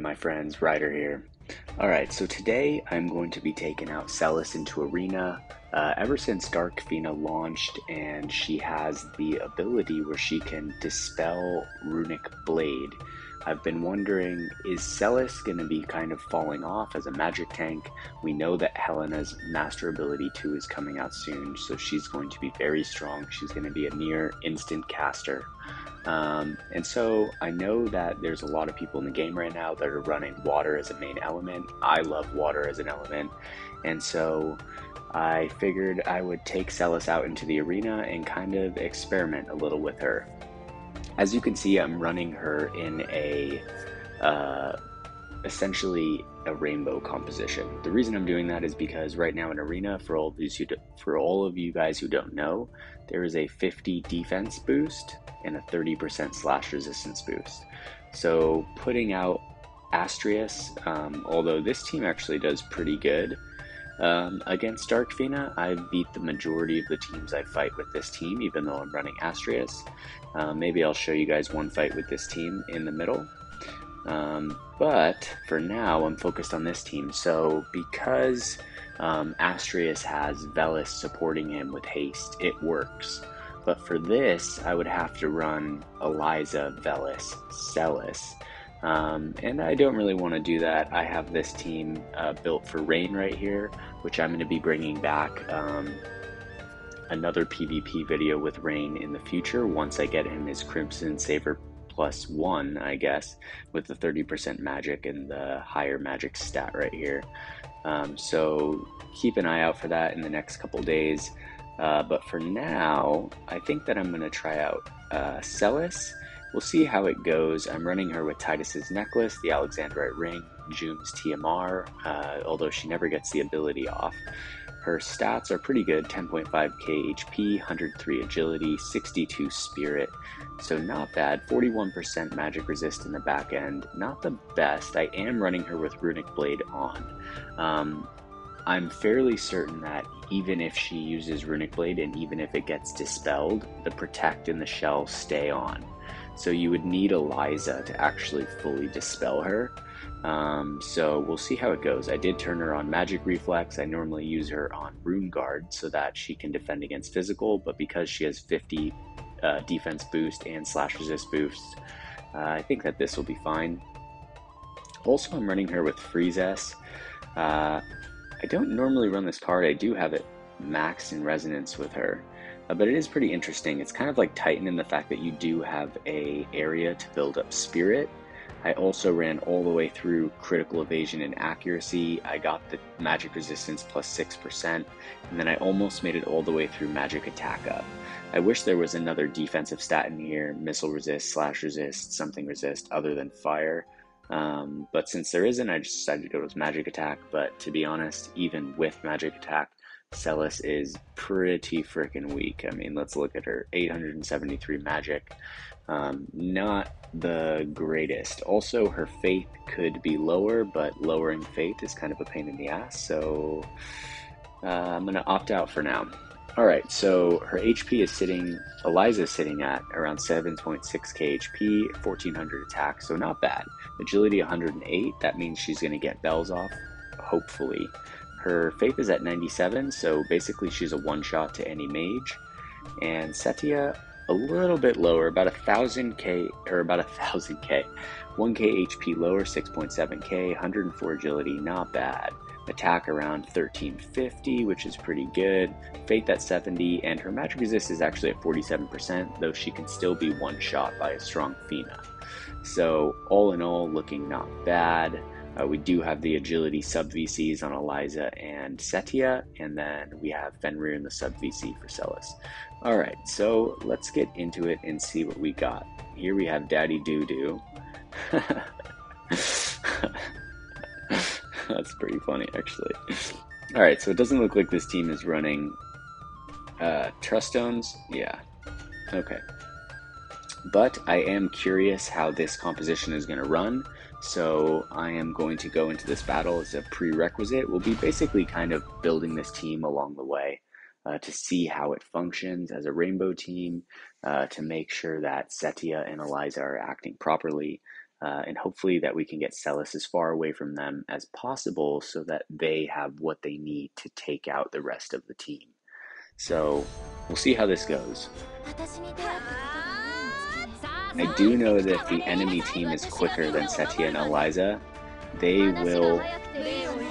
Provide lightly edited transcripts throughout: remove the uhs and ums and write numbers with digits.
my friends, Ryder here. Alright, so today I'm going to be taking out Celes into Arena. Ever since Dark Fina launched, and she has the ability where she can Dispel Runic Blade. I've been wondering, is Celes going to be kind of falling off as a magic tank? We know that Helena's Master Ability 2 is coming out soon, so she's going to be very strong. She's going to be a near instant caster. And so I know that there's a lot of people in the game right now that are running water as a main element. I love water as an element, and so I figured I would take Celes out into the arena and kind of experiment a little with her. As you can see, I'm running her in a essentially a rainbow composition. The reason I'm doing that is because right now in Arena, for all of you guys who don't know, there is a 50 defense boost and a 30% slash resistance boost. So putting out Astrius, although this team actually does pretty good against Dark Fina, I've beat the majority of the teams I fight with this team, even though I'm running Astrius. Maybe I'll show you guys one fight with this team in the middle. But for now, I'm focused on this team. So because Astrius has Velis supporting him with haste, it works. But for this, I would have to run Eliza, Velis, Celes. And I don't really want to do that. I have this team built for Rain right here, which I'm going to be bringing back another PvP video with Rain in the future once I get him his Crimson Saber +1, I guess, with the 30% magic and the higher magic stat right here. So keep an eye out for that in the next couple days. But for now, I think that I'm going to try out Celes. We'll see how it goes. I'm running her with Titus's necklace, the Alexandrite ring, June's TMR, although she never gets the ability off. Her stats are pretty good, 10.5k HP, 103 agility, 62 spirit, so not bad. 41% magic resist in the back end, not the best. I am running her with Runic Blade on. I'm fairly certain that even if she uses Runic Blade and even if it gets dispelled, the Protect and the Shell stay on. So you would need Eliza to actually fully dispel her. So we'll see how it goes. I did turn her on Magic Reflex. I normally use her on Rune Guard so that she can defend against physical, but because she has 50 defense boost and slash resist boost, I think that this will be fine. Also, I'm running her with Freezes. I don't normally run this card. I do have it maxed in resonance with her. But it is pretty interesting. It's kind of like Titan in the fact that you do have a area to build up spirit. I also ran all the way through critical evasion and accuracy. I got the magic resistance +6%, and then I almost made it all the way through magic attack up. I wish there was another defensive stat in here, missile resist, slash resist, something resist other than fire. But since there isn't, I just decided to go with magic attack. But to be honest, even with magic attack, Celes is pretty freaking weak. I mean, let's look at her. 873 magic. Not the greatest. Also, her faith could be lower, but lowering faith is kind of a pain in the ass, so I'm going to opt out for now. Alright, so her HP is sitting, Eliza's sitting at around 7.6k HP, 1400 attack, so not bad. Agility 108, that means she's going to get bells off, hopefully. Her faith is at 97, so basically she's a one-shot to any mage. And Setia, a little bit lower, about 1,000k, 1k HP lower, 6.7k, 104 agility, not bad. Attack around 1350, which is pretty good. Faith at 70, and her magic resist is actually at 47%, though she can still be one-shot by a strong Fina. So all in all, looking not bad. We do have the agility sub-VCs on Eliza and Setia, and then we have Fenrir in the sub-VC for Celes. Alright, so let's get into it and see what we got. Here we have Daddy Doo-Doo. That's pretty funny, actually. Alright, so it doesn't look like this team is running Trust Stones. Yeah, okay. But I am curious how this composition is going to run, so I am going to go into this battle as a prerequisite. We'll be basically kind of building this team along the way to see how it functions as a rainbow team, to make sure that Setia and Eliza are acting properly. and hopefully that we can get Celes as far away from them as possible so that they have what they need to take out the rest of the team. So we'll see how this goes. I do know that if the enemy team is quicker than Setia and Eliza, they will,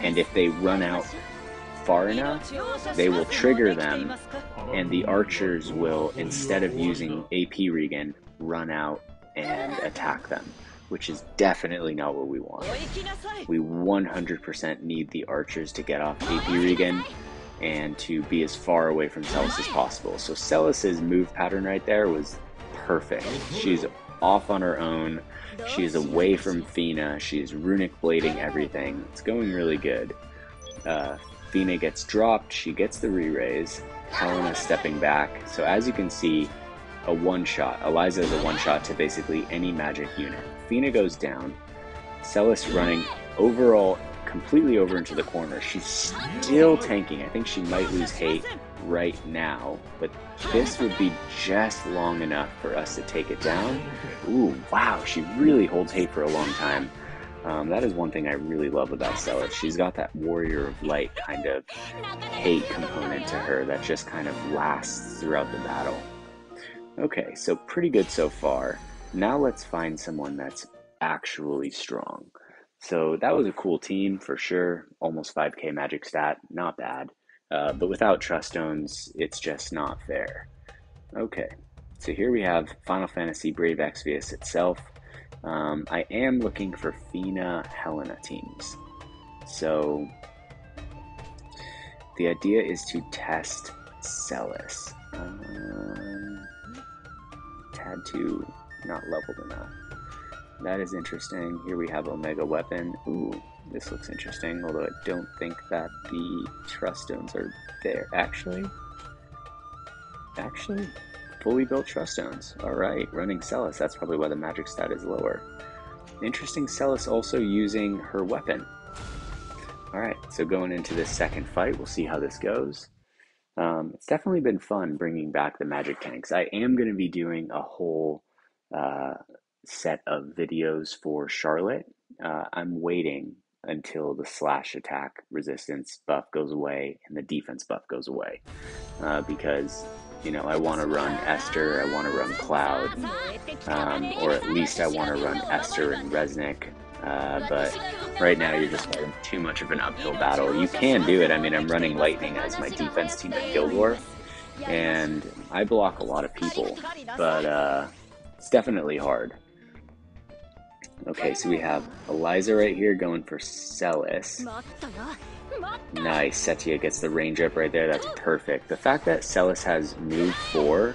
and if they run out far enough, they will trigger them, and the archers will, instead of using AP regen, run out and attack them, which is definitely not what we want. We 100% need the archers to get off AP regen and to be as far away from Celes as possible. So Celes's move pattern right there was perfect. She's off on her own. She is away from Fina. She is runic blading everything. It's going really good. Fina gets dropped. She gets the re-raise. Helena stepping back. So as you can see, a one-shot. Eliza is a one-shot to basically any magic unit. Fina goes down. Celes running overall completely over into the corner. She's still tanking. I think she might lose hate right now, but this would be just long enough for us to take it down. Ooh, wow, she really holds hate for a long time. That is one thing I really love about Celes. She's got that warrior of light kind of hate component to her that just kind of lasts throughout the battle. Okay, so pretty good so far. Now let's find someone that's actually strong. So that was a cool team for sure. Almost 5k magic stat, not bad. But without trust stones, it's just not fair. Okay, so here we have Final Fantasy Brave Exvius itself. I am looking for Fina Helena teams. So the idea is to test Celes. Tad 2 not leveled enough. That is interesting. Here we have Omega Weapon. Ooh, this looks interesting, although I don't think that the trust stones are there. Actually, fully built trust stones. Alright, running Celes. That's probably why the magic stat is lower. Interesting, Celes also using her weapon. Alright, so going into this second fight, we'll see how this goes. It's definitely been fun bringing back the magic tanks. I am going to be doing a whole set of videos for Charlotte. I'm waiting until the slash attack resistance buff goes away and the defense buff goes away, because I want to run Esther, I want to run Cloud, or at least I want to run Esther and Resnick, but right now you're just fighting too much of an uphill battle. You can do it. I mean, I'm running Lightning as my defense team at Guild War, and I block a lot of people, but it's definitely hard. Okay, so we have Eliza right here going for Celes. Nice, Setia gets the range up right there, that's perfect. The fact that Celes has move 4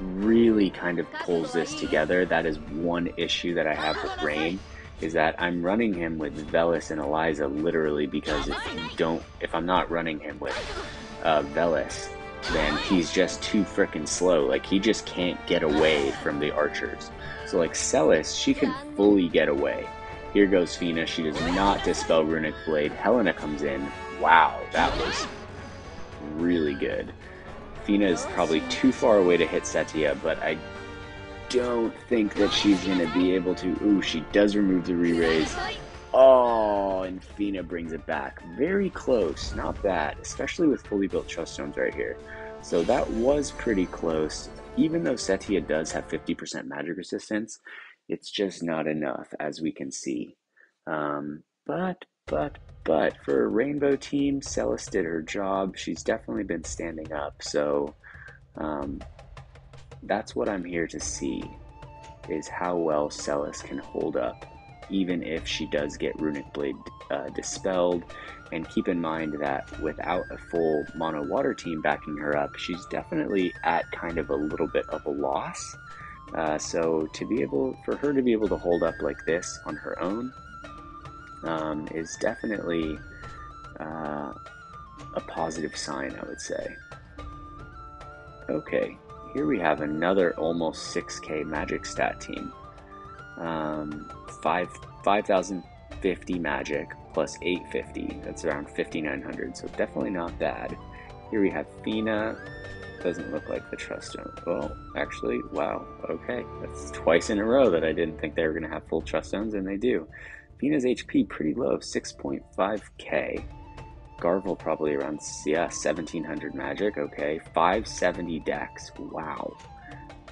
really kind of pulls this together. That is one issue that I have with Rain, is that I'm running him with Velis and Eliza literally because if I'm not running him with Velis, then he's just too freaking slow. Like, he just can't get away from the archers. So like Celes, she can fully get away. Here goes Fina. She does not Dispel Runic Blade. Helena comes in. Wow, that was really good. Fina is probably too far away to hit Setia, but I don't think that she's going to be able to. Ooh, she does remove the re-raise. Oh, and Fina brings it back. Very close. Not bad, especially with fully built trust stones right here. So that was pretty close. Even though Setia does have 50% magic resistance, it's just not enough, as we can see. But for a rainbow team, Celes did her job. She's definitely been standing up. So that's what I'm here to see, is how well Celes can hold up, even if she does get Runic Blade dispelled. And keep in mind that without a full mono water team backing her up, she's definitely at kind of a little bit of a loss. So for her to be able to hold up like this on her own is definitely a positive sign, I would say. Okay, here we have another almost 6k magic stat team. 5,050 magic plus 850. That's around 5,900, so definitely not bad. Here we have Fina, Doesn't look like the trust zone. Well, actually, wow. Okay, that's twice in a row that I didn't think they were going to have full trust zones, and they do. Fina's HP pretty low, 6.5k. Garvel probably around, yeah, 1700 magic. Okay, 570 dex. Wow.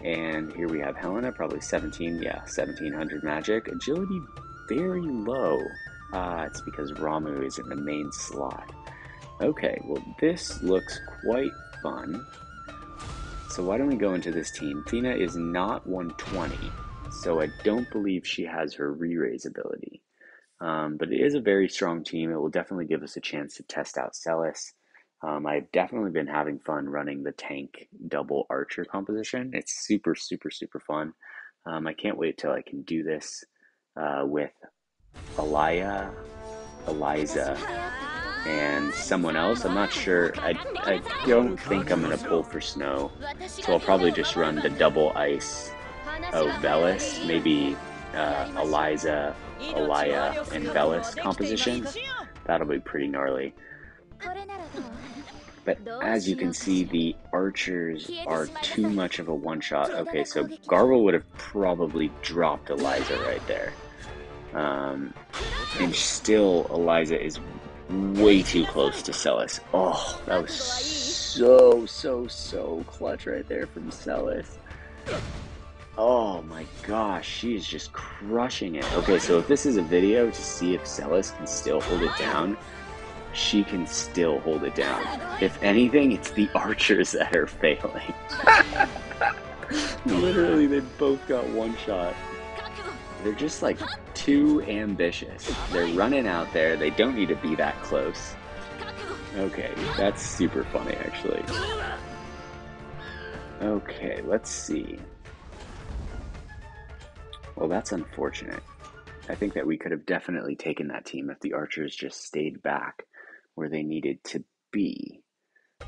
And here we have Helena, probably 1700 magic. Agility very low. It's because Ramu is in the main slot. Okay, well this looks quite fun. So why don't we go into this team? Fina is not 120, so I don't believe she has her re-raise ability. But it is a very strong team. It will definitely give us a chance to test out Celes. I've definitely been having fun running the tank double archer composition. It's super, super, super fun. I can't wait till I can do this with Eliza, and someone else. I'm not sure. I don't think I'm going to pull for snow, so I'll probably just run the double ice of Velis, maybe Eliza, Elia, and Velis composition. That'll be pretty gnarly. But as you can see, the archers are too much of a one-shot. Okay, so Garvel would have probably dropped Eliza right there. And still, Eliza is way too close to Celes. Oh, that was so clutch right there from Celes. Oh my gosh, she is just crushing it. Okay, so if this is a video to see if Celes can still hold it down, she can still hold it down. If anything, it's the archers that are failing. Literally, they both got one shot. They're just like too ambitious. They're running out there. They don't need to be that close. Okay, that's super funny actually. Okay, let's see. Well, that's unfortunate. I think that we could have definitely taken that team if the archers just stayed back where they needed to be.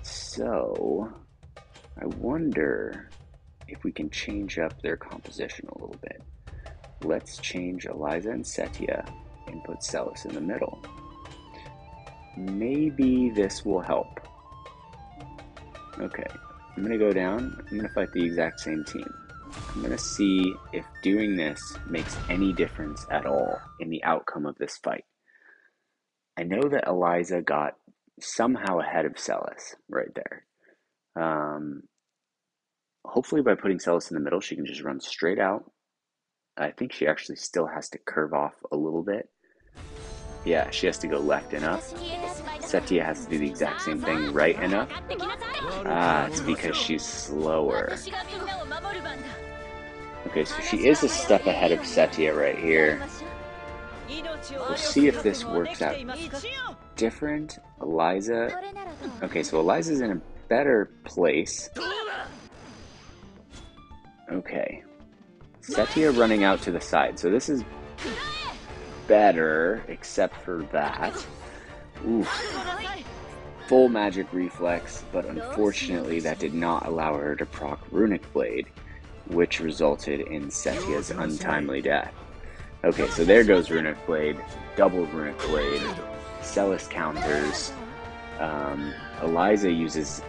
So, I wonder if we can change up their composition a little bit. Let's change Eliza and Setia and put Celes in the middle. Maybe this will help. Okay, I'm going to go down. I'm going to fight the exact same team. I'm going to see if doing this makes any difference at all in the outcome of this fight. I know that Eliza got somehow ahead of Celes right there. Hopefully by putting Celes in the middle, she can just run straight out. I think she actually still has to curve off a little bit. Yeah, she has to go left and up. Setia has to do the exact same thing, right and up. It's because she's slower. Okay, so she is a step ahead of Setia right here. We'll see if this works out different. Eliza. Okay, so Eliza's in a better place. Okay. Setia running out to the side. So this is better, except for that. Oof. Full magic reflex, but unfortunately that did not allow her to proc Runic Blade, which resulted in Setia's untimely death. Okay, so there goes Runic Blade, double Runic Blade, Celes counters, Eliza uses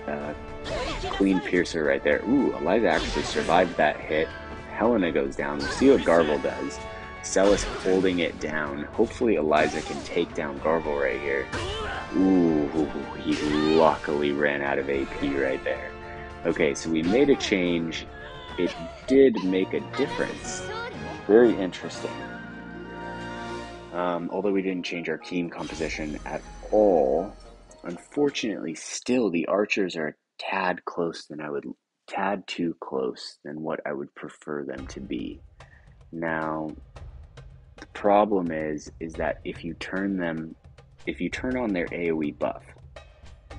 Queen Piercer right there. Ooh, Eliza actually survived that hit. Helena goes down. We'll see what Garvel does. Celes holding it down. Hopefully Eliza can take down Garvel right here. Ooh, he luckily ran out of AP right there. Okay, so we made a change. It did make a difference. Very interesting. Although we didn't change our team composition at all, unfortunately, still the archers are a tad too close than what I would prefer them to be. Now, the problem is that if you turn on their AoE buff,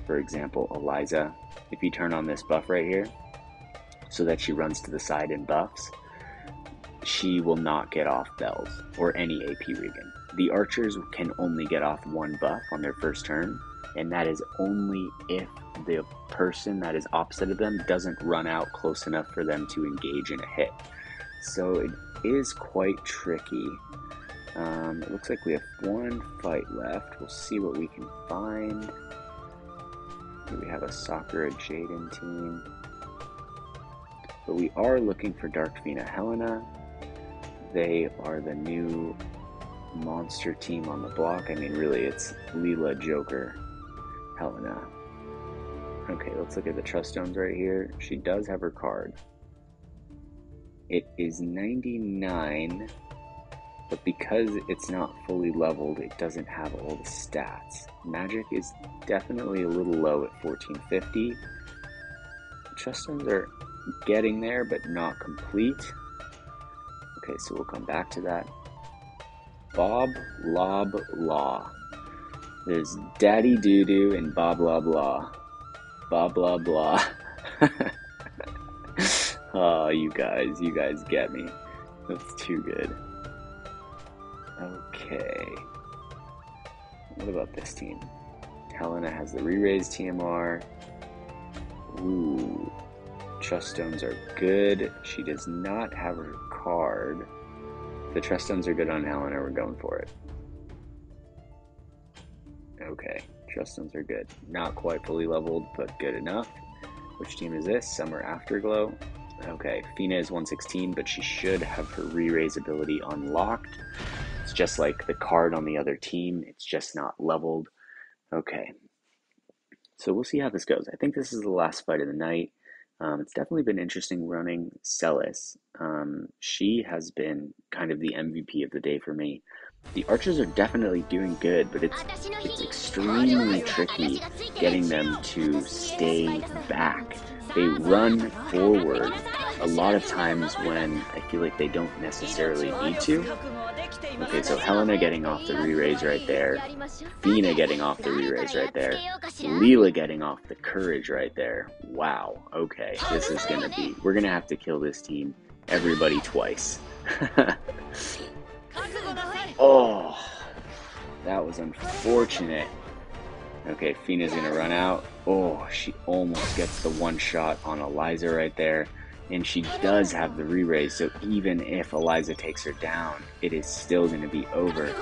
for example, Eliza, if you turn on this buff right here, so that she runs to the side and buffs, she will not get off bells or any AP regen. The archers can only get off one buff on their first turn, and that is only if the person that is opposite of them doesn't run out close enough for them to engage in a hit. So it is quite tricky. It looks like we have one fight left. We'll see what we can find. Do we have a Sakura Jaden team? But we are looking for Dark Fina Helena. They are the new monster team on the block. I mean, really, it's Leela, Joker, Helena. Okay, let's look at the Trust Stones right here. She does have her card. It is 99, but because it's not fully leveled, it doesn't have all the stats. Magic is definitely a little low at 1450. The Trust Stones are getting there, but not complete. Okay, so we'll come back to that. Bob, Lob, Law. There's Daddy Doo-Doo and Bob, Lob, Law. Bob, Lob, Law. Oh, you guys get me. That's too good. Okay. What about this team? Helena has the re-raised TMR. Ooh. Trust Stones are good. She does not have her card. The Trust Stones are good on Helena. We're going for it. Okay. Trust Stones are good. Not quite fully leveled, but good enough. Which team is this? Summer Afterglow. Okay, Fina is 116, but she should have her re-raise ability unlocked. It's just like the card on the other team. It's just not leveled. Okay. So we'll see how this goes. I think this is the last fight of the night. It's definitely been interesting running Celes. She has been kind of the MVP of the day for me. The archers are definitely doing good, but it's extremely tricky getting them to stay back. They run forward a lot of times when I feel like they don't necessarily need to. Okay, so Helena getting off the re-raise right there. Fina getting off the re-raise right there. Leela getting off the courage right there. Wow, okay, this is gonna be... We're gonna have to kill this team, everybody twice. Oh, that was unfortunate. Okay, Fina's gonna run out. Oh, she almost gets the one shot on Eliza right there. And she does have the re-raise, so even if Eliza takes her down, it is still gonna be over.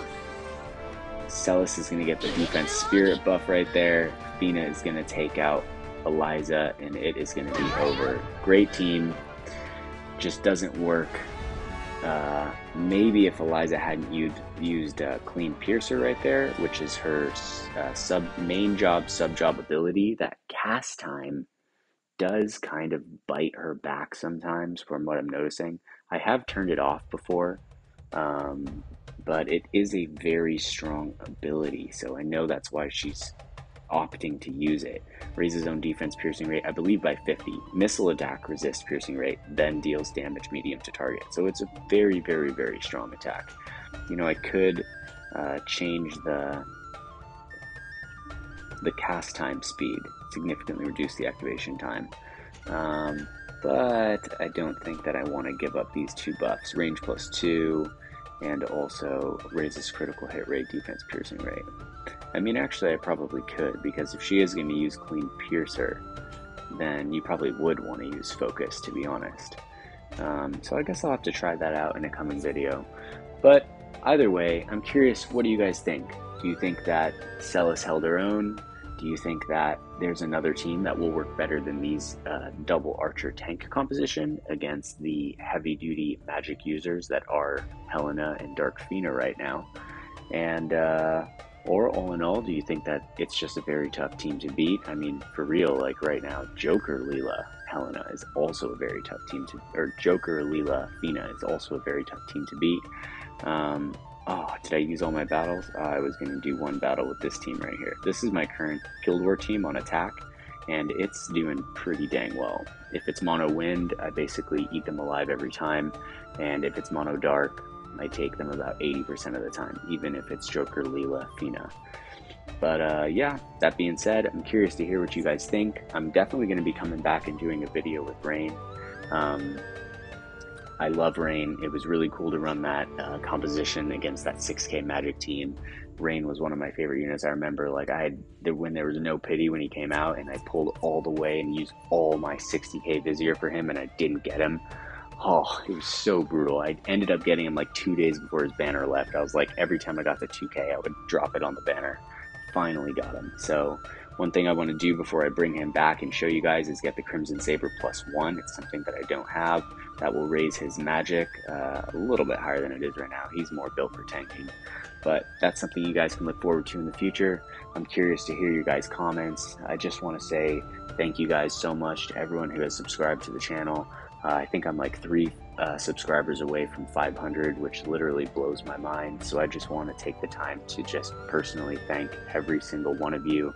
Celes is gonna get the defense spirit buff right there. Fina is gonna take out Eliza, and it is gonna be over. Great team, just doesn't work. Maybe if Eliza hadn't used Clean Piercer right there, which is her main job, sub-job ability, that cast time does kind of bite her back sometimes from what I'm noticing. I have turned it off before, but it is a very strong ability, so I know that's why she's opting to use it. Raises own defense piercing rate, I believe, by 50. Missile attack resist piercing rate, then deals damage medium to target. So it's a very, very, very strong attack. You know, I could change the cast time speed, significantly reduce the activation time. But I don't think that I want to give up these two buffs. Range +2, and also raises critical hit rate, defense piercing rate. I mean, actually, I probably could, because if she is going to use Clean Piercer, then you probably would want to use Focus, to be honest. So I guess I'll have to try that out in a coming video. But either way, I'm curious, what do you guys think? Do you think that Celes held her own? Do you think that there's another team that will work better than these double archer tank composition against the heavy-duty magic users that are Helena and Dark Fina right now? And or all in all, do you think that it's just a very tough team to beat? I mean, for real, like right now, Joker, Leela, Helena is also a very tough team to, or Joker, Leela, Fina is also a very tough team to beat. Oh, did I use all my battles? I was going to do one battle with this team right here. This is my current Guild War team on attack, and it's doing pretty dang well. If it's mono wind, I basically eat them alive every time, and if it's mono dark, I take them about 80% of the time, even if it's Joker, Leela, Fina. But yeah, that being said, I'm curious to hear what you guys think. I'm definitely going to be coming back and doing a video with Rain. I love Rain. It was really cool to run that composition against that 6K Magic team. Rain was one of my favorite units. I remember, like, when there was no pity when he came out, and I pulled all the way and used all my 60K Vizier for him, and I didn't get him. Oh, it was so brutal. I ended up getting him like 2 days before his banner left. I was like, every time I got to 2K, I would drop it on the banner. Finally got him. So One thing I want to do before I bring him back and show you guys is get the Crimson Saber +1. It's something that I don't have. That will raise his magic a little bit higher than it is right now. He's more built for tanking, but that's something you guys can look forward to in the future. I'm curious to hear your guys' comments. I just want to say thank you guys so much to everyone who has subscribed to the channel. I think I'm like 3 subscribers away from 500, which literally blows my mind. So I just want to take the time to just personally thank every single one of you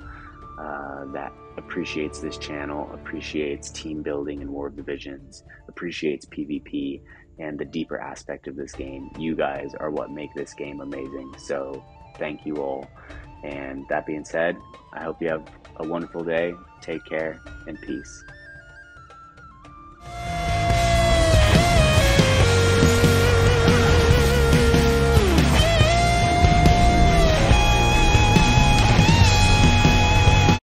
that appreciates this channel, appreciates team building and War of Divisions, appreciates PvP and the deeper aspect of this game. You guys are what make this game amazing. So thank you all. And that being said, I hope you have a wonderful day. Take care and peace.